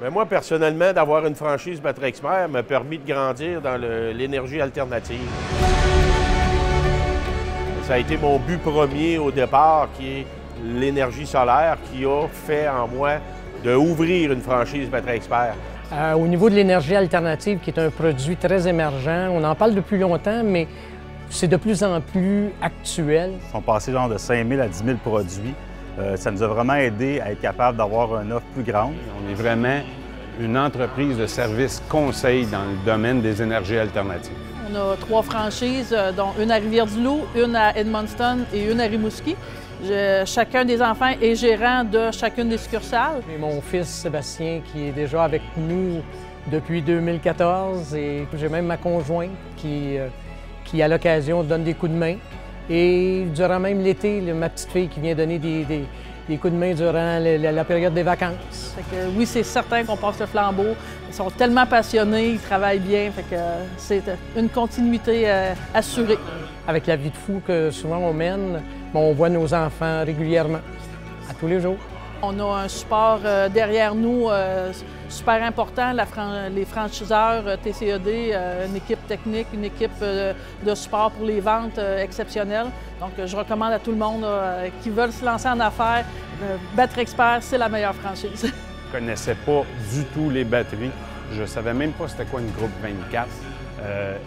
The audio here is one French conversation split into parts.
Mais moi, personnellement, d'avoir une franchise Batterie Expert m'a permis de grandir dans l'énergie alternative. Ça a été mon but premier au départ, qui est l'énergie solaire, qui a fait en moi d'ouvrir une franchise Batterie Expert. Au niveau de l'énergie alternative, qui est un produit très émergent, on en parle depuis longtemps, mais c'est de plus en plus actuel. Ils sont passés genre de 5 000 à 10 000 produits. Ça nous a vraiment aidé à être capable d'avoir une offre plus grande. On est vraiment une entreprise de services conseil dans le domaine des énergies alternatives. On a 3 franchises, dont une à Rivière-du-Loup, une à Edmundston et une à Rimouski. Chacun des enfants est gérant de chacune des succursales. Et mon fils Sébastien, qui est déjà avec nous depuis 2014, et j'ai même ma conjointe qui à l'occasion, donne des coups de main. Et durant même l'été, ma petite fille qui vient donner des coups de main durant la période des vacances. Fait que, oui, c'est certain qu'on passe le flambeau. Ils sont tellement passionnés, ils travaillent bien, fait que c'est une continuité assurée. Avec la vie de fou que souvent on mène, on voit nos enfants régulièrement, à tous les jours. On a un support derrière nous super important, les franchiseurs TCED, une équipe technique, une équipe de support pour les ventes exceptionnelle. Donc je recommande à tout le monde qui veulent se lancer en affaires, Batterie Expert, c'est la meilleure franchise. Je ne connaissais pas du tout les batteries. Je ne savais même pas c'était quoi une groupe 24.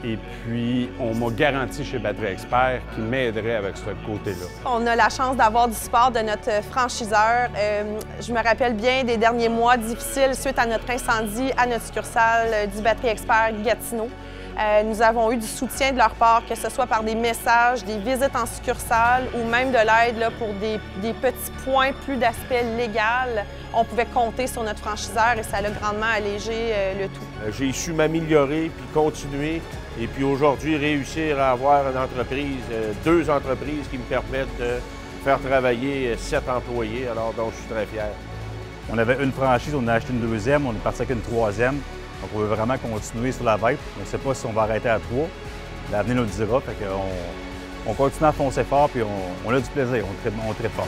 Et puis, on m'a garanti chez Batterie Expert qu'il m'aiderait avec ce côté-là. On a la chance d'avoir du support de notre franchiseur. Je me rappelle bien des derniers mois difficiles suite à notre incendie à notre succursale du Batterie Expert Gatineau. Nous avons eu du soutien de leur part, que ce soit par des messages, des visites en succursale ou même de l'aide pour des petits points plus d'aspect légal. On pouvait compter sur notre franchiseur et ça a grandement allégé le tout. J'ai su m'améliorer puis continuer et puis aujourd'hui réussir à avoir une entreprise, 2 entreprises qui me permettent de faire travailler 7 employés, alors donc je suis très fier. On avait une franchise, on a acheté une deuxième, on est parti avec une troisième. Donc, on veut vraiment continuer sur la vague. On ne sait pas si on va arrêter à 3. L'avenir nous le dira. Fait qu'on continue à foncer fort puis on a du plaisir. On tripe fort.